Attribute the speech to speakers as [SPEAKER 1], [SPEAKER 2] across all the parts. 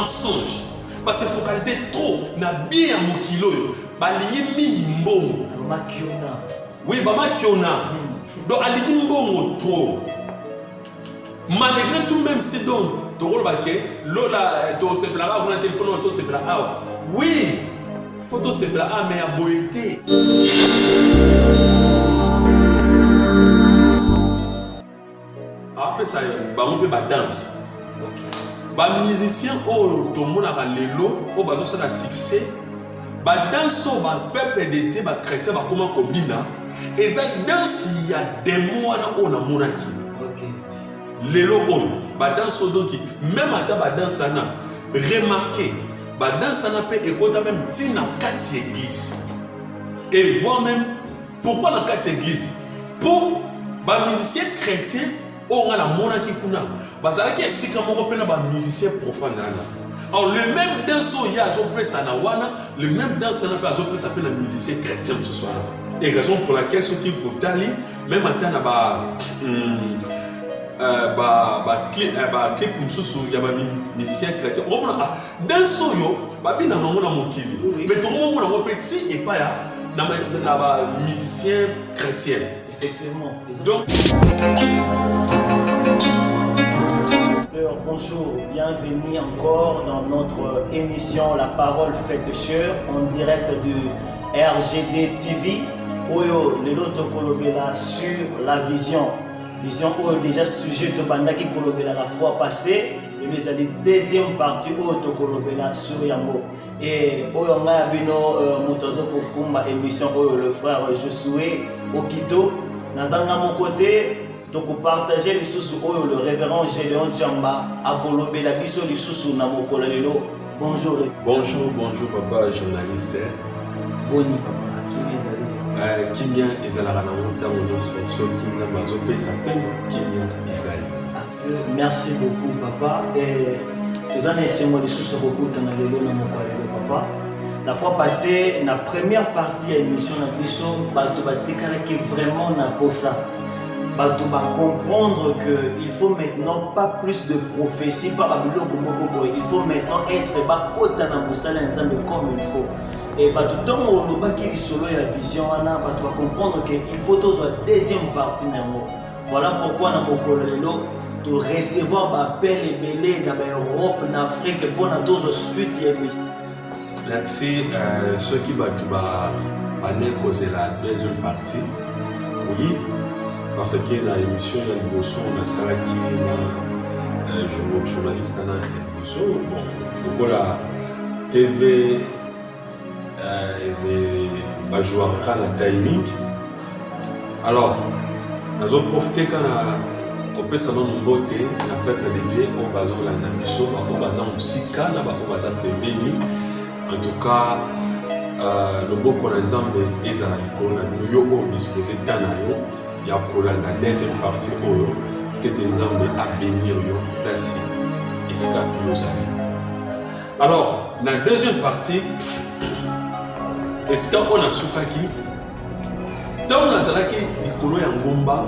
[SPEAKER 1] mensonge. Parce que focaliser trop na bien ya mokilo. Balingi mingi mbongo.
[SPEAKER 2] Makiona.
[SPEAKER 1] Oui, Makiona. Donc alingi mbongo trop. Malgré tout, même si donc tu rôles baquet, lola to se flara on a téléphone to se flara. Oui, photo se flara mais à boité. Après ça, on peut danse. Ba musicien oh to mona lelo o bazo ça la succès. Ba danse ba peuple de Dieu ba chrétien ba comment kobina. Et ça danse il y a des mois na on a monaki. Lelo on ba danse donc même à ba danse na remarquez ba danse na peut écouter même tina 4 églises. Et voir même pourquoi dans 4 églises pour ba musicien chrétien on a la monaki kuna bazalaki esika moko pena ba musicien profane na. Alors le même danse ya azo pressa na wana, le même danse na fait azo pressa pena musicien chrétien ce soir. Et raison pour laquelle ceux qui botali même atteint na clip mususu ya ba musicien chrétien. On a danse yo ba bina ngo na mokili. Mais tout le monde na petit et pas ya na ba musicien chrétien.
[SPEAKER 2] Effectivement.
[SPEAKER 1] Donc
[SPEAKER 2] bonjour, bienvenue encore dans notre émission La Parole Faite Chère en direct du RGD TV. Oyo le loto kolobela sur la vision. Vision oyo déjà sujet de bandaki kolobela la fois passée. Et nous allons deuxième partie oyo kolobela sur yango. Et oyo nga bino motozo kokumba émission oyo le frère Josué Okito. Nazanga mon côté. Donc partager les sous le révérend Gédéon Tchamba à kolobela biso les sous na mokolo lelo. Bonjour.
[SPEAKER 1] Bonjour papa journaliste.
[SPEAKER 2] Boni papa, qui
[SPEAKER 1] Kimia ezalaka na montagne nyonso soki nzambe azopesa pembe kimia ezali.
[SPEAKER 2] Merci beaucoup papa. Et nous allons essayer de se recouter dans le nom de papa. La fois passée, la première partie de l'émission, qui vraiment n'a pas ça. Tu vas comprendre qu'il faut maintenant pas plus de prophétie par Abilo Komokobo. Il faut maintenant être bakota na musala nzambe comme il faut. Et tout le temps qui est solo la vision, tu vas comprendre qu'il faut toujours la deuxième partie. Voilà pourquoi dans mon colonel de recevoir l'appel et belé dans l'Europe, en Afrique pour nous toujours suite.
[SPEAKER 1] Merci ceux qui battent causer la deuxième partie. Oui. Parce que dans l'émission, il y a une notion, on a ça qui est journaliste, on a une notion. Bon, donc la TV, va jouer un timing. Alors, nous avons profité quand on peut savoir nos beautés, la peuple de Dieu, au bazar la nation, au bazar musika, au bazar pembeni. En tout cas, le beau qu'on a ensemble, ils ont disposé d'anayo. Il y a la deuxième partie oyo ce que nzambe a bénir yo place ici alors la deuxième partie est-ce qu'on a soukaki tant na zalaki likolo ya ngomba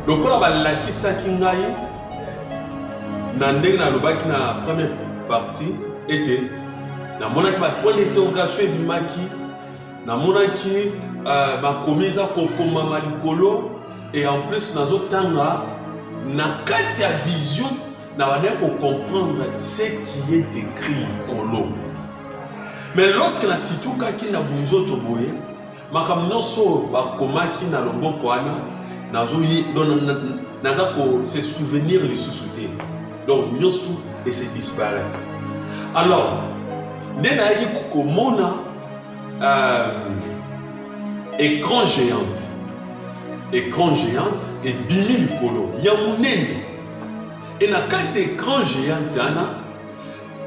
[SPEAKER 1] lokola balakisaki ngai na ndenge na lobaki na première partie était na monaki ba point d'interrogation ebimaki na monaki bakomi eza kokoma malikolo et en plus nazotanga na kati ya vision na bandeki comprendre ce qui est écrit likolo. Mais lorsque na situkaki na bunzoto boye makambo nyonso bakomaki na loboko wana naza ko se souvenir lisusu te donc nyonso et se disparaître. Alors nde nayaki kokomona écran géante et bimi likolo ya munene et na kati écran géante ana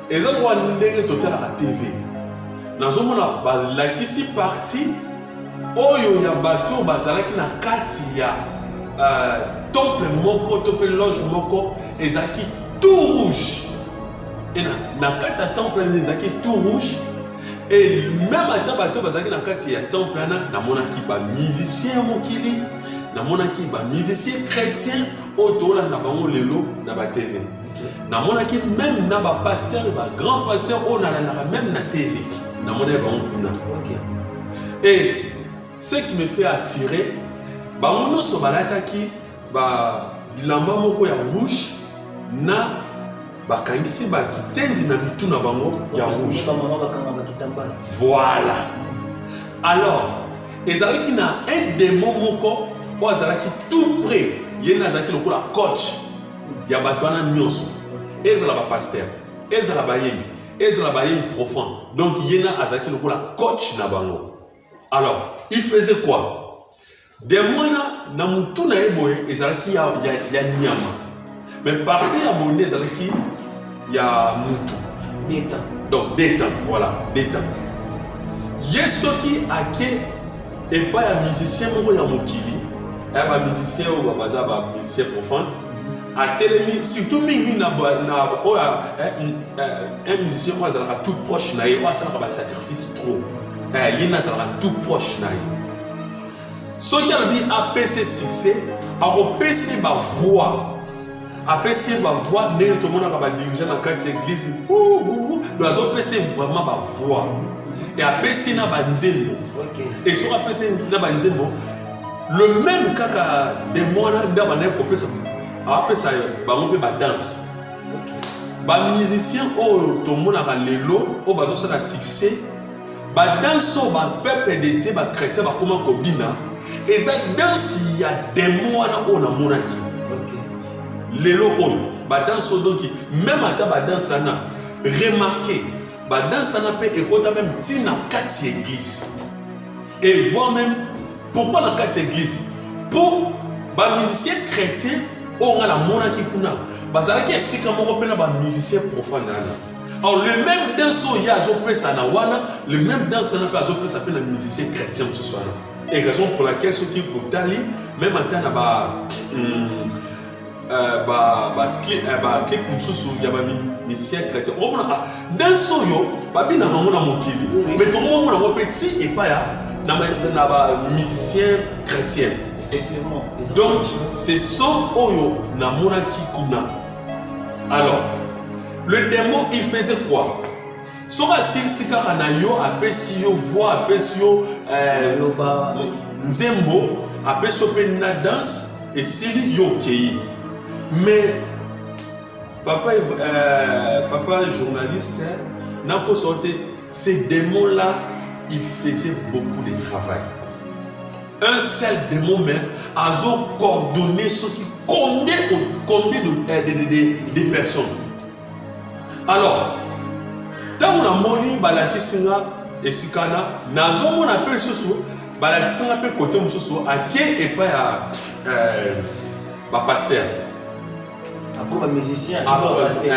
[SPEAKER 1] eza kwa ndenge totalaka TV nazomona balakisi parti oyo ya bato bazalaki na kati ya temple moko to pe loge moko ezalaki tout rouge et na kati ya temple ezalaki tout rouge. Et même à bateau bazaki na kati ya temple ana na monaki ba musicien mokili na monaki ba musicien chrétien autour na bango lelo na ba TV. namonaki même na bapasteur grand pasteur oyo nalandaka même na tv namonaki bango kuna. Et ce qui me fait attirer bango nyonso balataki bilamba moko ya rouge na bakangisi bakitendi na mitu na bango ya rouge. Voilà. Alors ezalaki na un démon moko oyo azalaki tout près ye na azalaki lokola coach ya bato wana nyonso, ezala bapasteur, ezala bayembi, ezala bayembi profond, donc ye na azalaki lokola coach na bango. Alors il faisait quoi? Démon na mutu na ye boye ezalaki ya nyama, mais partie ya bonne ezalaki ya mutu
[SPEAKER 2] d'état.
[SPEAKER 1] Donc d'état, voilà, d'état. Ye soki ake et pas un musicien moko ya mokili, un musicien ou un musicien profond, a télémi surtout mingi na un musicien qui est tout proche na ye, ou ça va sacrifice trop. Il na tout proche na ye. Ce qui a dit APC succès, a repêché ma voix. APC ma voix, né tout le monde a dirigé dans quatre églises. Nous avons APC vraiment ma voix. Et APC na banzelo. Et sur APC na banzelo, le même kaka démon na bané kopé ça. APC ba on peut ba danse. Ba musicien o to mona ka lelo o bazo ça succès. Ba danse ba peuple de Dieu ba chrétien ba comment kobina. Et ça danse il y a démon na o na monaki. Lelo on ba danse donc même ata ba danse na remarquez ba danse na pe ekota même tina quatre églises. Et voir même pourquoi dans quatre églises pour ba musicien chrétien on a la monaki kuna bazalaki esika moko pe na ba musicien profane na. Alors le même danse il y a zo pesa na wana, le même danse na pe zo pesa pe na musicien chrétien ce soir. Et raison pour laquelle ceux qui brutali même ata na clip mususu ya ba musicien chrétien on a dans soyo ba bina ngona mokili mais tout le monde na petit et pas ya na ba musicien chrétien.
[SPEAKER 2] Effectivement.
[SPEAKER 1] Donc c'est ça oyo na monaki kuna. Alors le démon il faisait quoi? Sora silsika na yo apesi yo voix apesi yo nzembo apesi yo pe na danse et sili yo kei. Mais papa journaliste n'a pas sorti ces démons là, il faisait beaucoup de travail. Un seul démon mais a coordonné ce qui combien de personnes. Alors tant on a moni balaki singa et sikana nazo mon appel soso balaki singa pe côté musoso ake et pas ba pasteur.
[SPEAKER 2] Pour un musicien,
[SPEAKER 1] pour un pasteur.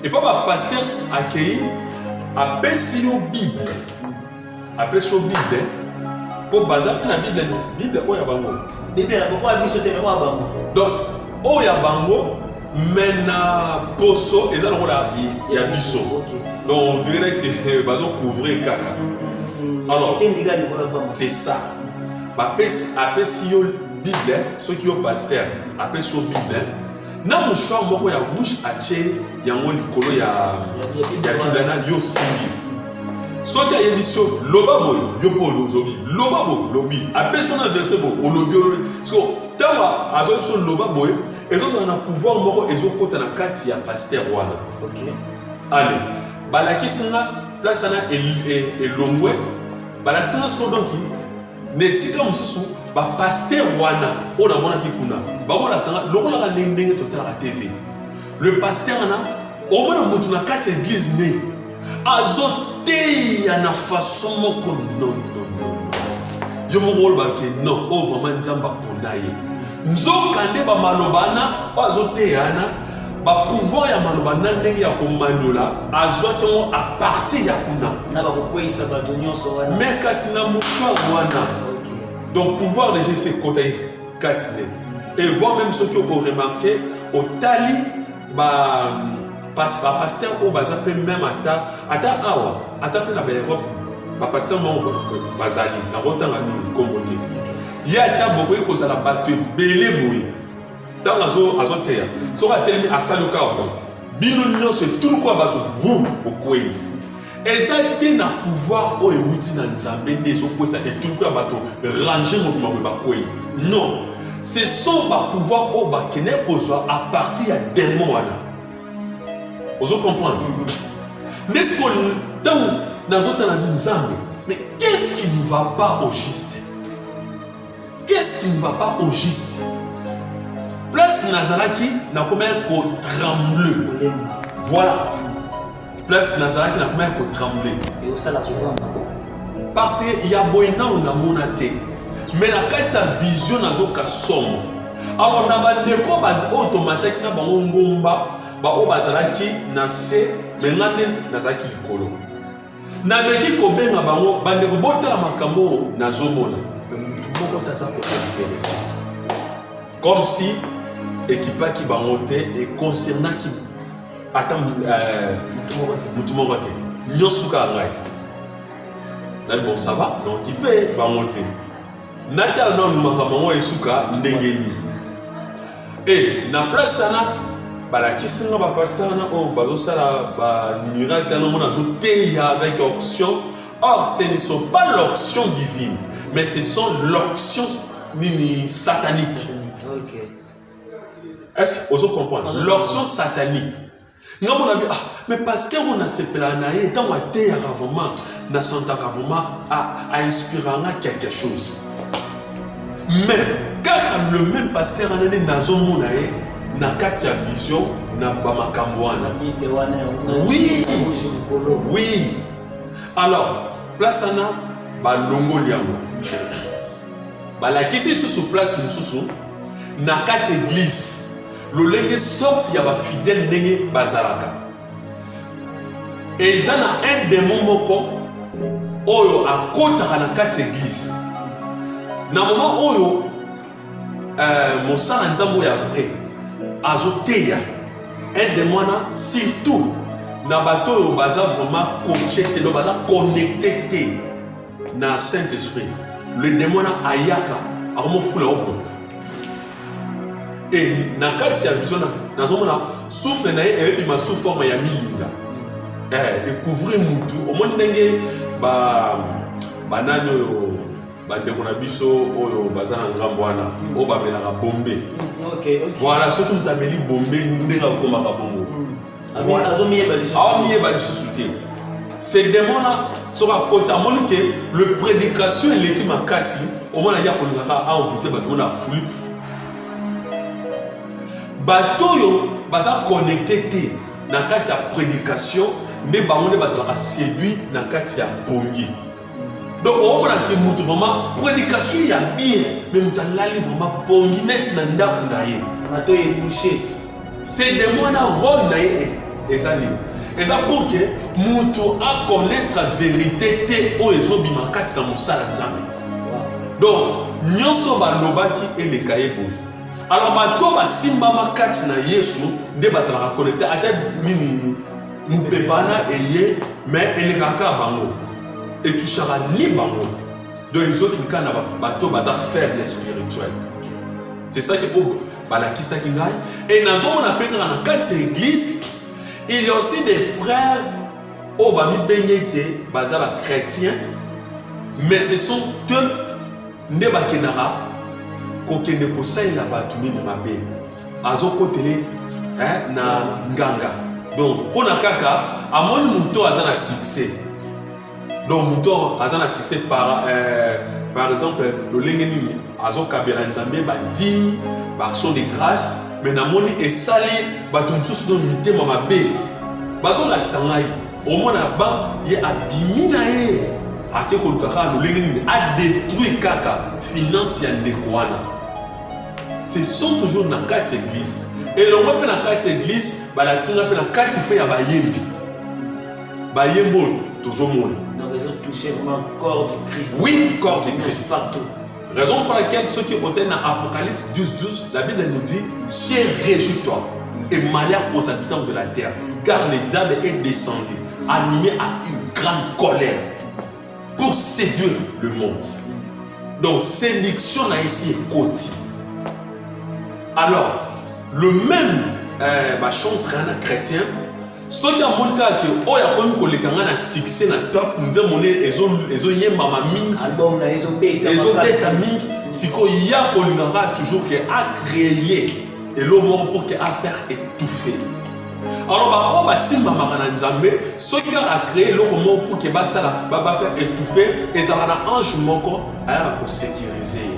[SPEAKER 1] Et pas un pasteur accueilli à Bessio Bible. À Bessio Bible. Pour bazar la Bible, Bible oya bango.
[SPEAKER 2] Bible la pourquoi biso te memo bango.
[SPEAKER 1] Donc oya bango mena poso et ça il y a biso. Donc on dirait que bazo couvrir kaka. Alors c'est ça. Ba Bessio Bible, ceux qui ont pasteur, appellent sur Bible. Na mouchoir moko ya rouge ache yango likolo ya kilana yo simbi. Soki ya émission loba boy yo polo zobi loba boy lobi appelle son verset bo olobi so tawa azo so loba boy ezo na pouvoir moko ezo kota na kati ya pasteur wana.
[SPEAKER 2] OK.
[SPEAKER 1] Allez, balaki singa place na elongwe balaki singa sko donc nesika mususu ba pasteur wana ona mona kikuna ba mona sanga lokola ka ndenge totala ka TV le pasteur na o mona mutu na kati église ne azote ya na façon moko non yo mo rôle ba ke non o vraiment nzamba ponaye nzokande ba malobana azote yana ba pouvoir ya malobana ndenge ya komanola azote mo à partir ya kuna
[SPEAKER 2] na ba ko kwisa ba nyonso wana
[SPEAKER 1] mais kasi na mouchoir wana. Donc pouvoir de ces côtés quatre et voir même ceux qui ont remarqué au tali pasteur au bazar même ata awa ata pe na Europe ba pasteur mon bazali na rotanga ni komboki ya ta boko ko za la batte belé boy Tant azoteya. Soka telemi asaluka bon. Bino nyonso tout quoi bato wu okwei. Ezate na pouvoir o euti na nzambe ndezo kwesa et tout quoi bato ranger mokuma ba kwei. Non. Ce sont ba pouvoir o ba kene kozwa à partir ya démon wana. Vous comprenez? N'est-ce que tant nazota na nzambe, mais qu'est-ce qui ne va pas au juste? Qu'est-ce qui ne va pas au juste? Place Nazaraki n'a combien qu'au tremble. Voilà. Place Nazaraki n'a combien qu'au tremble.
[SPEAKER 2] Et ça la pouvoir.
[SPEAKER 1] Parce qu'il y a boyna ou na monate. Mais la carte sa vision nazoka somme. Alors na ba ndeko base automatique na bango ngomba ba o bazalaki na se mais ngande nazaki likolo. Na beki ko benga bango ba ndeko botala makambo nazomona. Mais mutu moko taza ko intéressé. Comme si équipa qui bangote et concernant qui attend mutu moko te. Nyosuka ngai. Là bon ça va donc tu peux bangote. Natal non makambo esuka ndengeni. Et na place sana balakisinga ba pasteur na o balosala ba miracle na mona zo teya avec onction. Or ce ne sont pas l'onction divine, mais ce sont l'onction satanique.
[SPEAKER 2] OK.
[SPEAKER 1] Est-ce que vous comprenez? L'onction satanique. Non mon ami, mais pasteur on a sepela na ye tant wa teya vraiment na santa vraiment a inspiré quelque chose. Mais quand le même pasteur a donné nazo monae na kati ya vision na ba makambo wana. Oui. Oui. Alors, place ana ba longo liango. Ba la kisi sous place sous na kati église. Lolenge sorti ya ba fidèle ndenge bazalaka. Et ils ana un démon moko oyo akota na kati église. Na moment oyo mosala nzambo ya vrai azoteya un démon surtout na bato oyo baza vraiment connecté no baza connecté na Saint-Esprit. Le démon ayaka akomofula oko et na kati ya vision nazomona souffle na ye ebi ma sous forme ya milinga et couvrir mutu omoni ndenge banani oyo bandeko na biso oyo baza na ngambo wana oyo bamelaka bombe. Voilà surtout mutameli bombe ndenge akomaka bongo awamiyeba lisusu te. Ces démons là soka kota amoni ke le prédication eleki makasi omona ya kolingaka aenvite bato na fuli bato oyo baza connecté te na kati ya prédication nde bango nde bazalaka séduit na kati ya bongi. Donc on voit que mutu vraiment prédication ya bien mais mutu alali vraiment bongi net na ndako na ye
[SPEAKER 2] bato e bouché.
[SPEAKER 1] C'est des mots na rôle na ye ezali. Eza pour que mutu a connaître la vérité te o ezobima kati na mosala nzambe. Donc nyonso balobaki eleka ye bongi. Alors bato basimbama kati na Yesu nde bazalaka connecté ata mini mupepana eye mais elekaka bango et touchera ni bango. Donc les autres cas na bato baza faible spirituel. C'est ça qui pour balaki ça qui gagne. Et dans on appelle dans la carte église, il y a aussi des frères au bami benyete bazala chrétiens, mais ce sont eux ne bakenara kokende kosai la batuni mabe. Azoko tele na nganga. Donc pour na kaka amon muto azana succès. Donc muto azana succès par exemple le lengeni azo kabela nzambe ba digne par action de grâce mais na moni esali bato msusu do mitema mabe bazo la tsangai au mona ba ye abimina ye ake ko lukaka le lengeni a détruit kaka finance ya ndekwana. Ce sont toujours na carte église et l'on va na carte église ba la tsinga pe na carte pe ya bayembi bayembo tozomona.
[SPEAKER 2] Donc ils ont touché vraiment le corps du Christ.
[SPEAKER 1] Oui, corps du Christ partout. Raison pour laquelle ceux qui ont dans Apocalypse 12, la Bible nous dit Ciel, réjouis-toi et malheur aux habitants de la terre, car le diable est descendu, animé à une grande colère pour séduire le monde. Donc, séduction là ici est côté. Alors, le même chantre chrétien soki amoni kaka ke oyo akomi kolekanga na succès na top nzembo ne ezoyembama mingi
[SPEAKER 2] album na
[SPEAKER 1] ezobeta mingi sikoyo ya kolingaka toujours ke acréer elo moko pour ke affaire étouffer. Alors oyo basimbamaka na nzambe soki kaka acréer eloko moko pour ke basala bafaire étouffer ezala na ange moko ayaka kosécurize ye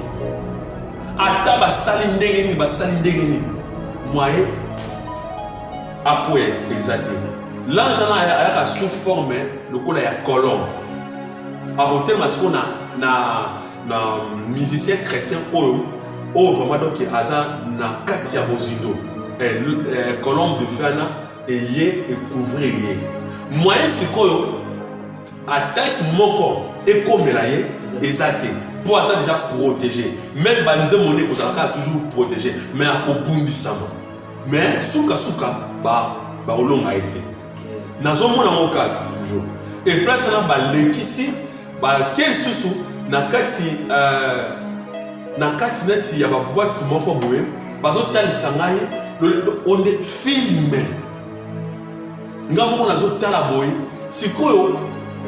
[SPEAKER 1] ata basali ndenge nini moyen apoye eza te. L'ange ayaka sous forme lokola ya colombe akotelema siko na musicien chrétien oyo vraiment donc aza na kati ya bozindo colombe de feu wana eye ekouvrir ye moyen sikoyo ataki moko ekomela ye eza te mpo aza déjà protégé même banzembo nde kozalaka toujours protégé mais akobundisama mais suka bakolonga ye te nazomona ngo kaka toujours et place wana balekisi bake lisusu na kati neti ya babwati moko boye bazotalisa ngai onde filme nga moko nazotala boye sikoyo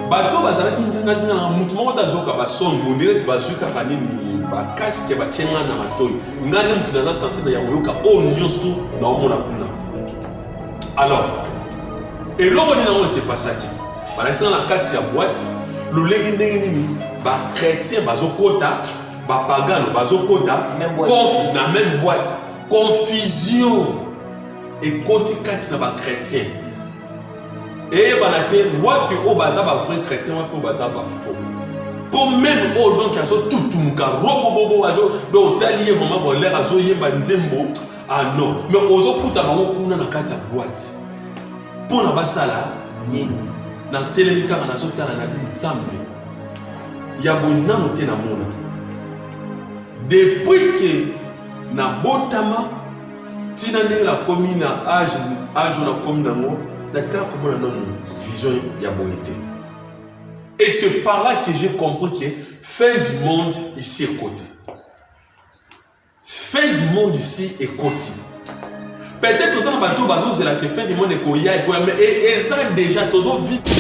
[SPEAKER 1] bato bazalaki ndinga na mutu moko tazoka basongo ndireti bazwi kaka nini bakaske batienga na matoi nga nde mutu naza sensible ya koyoka oyo nyonso naomona kuna. Alors eloko nini yango esepasaki balakisanga na kati ya boîte lolenge ndenge nini bachrétien bazokota bapagano bazokota na même boîte confusion ekoti kati na bachrétien eyebana te wapi oyo baza bavrai chrétien wapi oyo baza bafaux mpo même oyo donc azotutumuka robobobo donc otali ye vraimen bolere azoyemba nzembo ah non mais ozokuta bango kuna na kati ya boîte mpo na basala nini natelemi kaka nazotala na nzambe ya bonano te namona depuis ke nabotama ntina ndenge nakomi na age oyo nakomi nango natikala komona nano vision ya boye te. Et c'est par là que j'ai compris que fin du monde ici est côté. Fin du monde ici est côté. Peut-être que ça n'a pas tout basé sur la fin du monde est côté, mais ça déjà tous vite.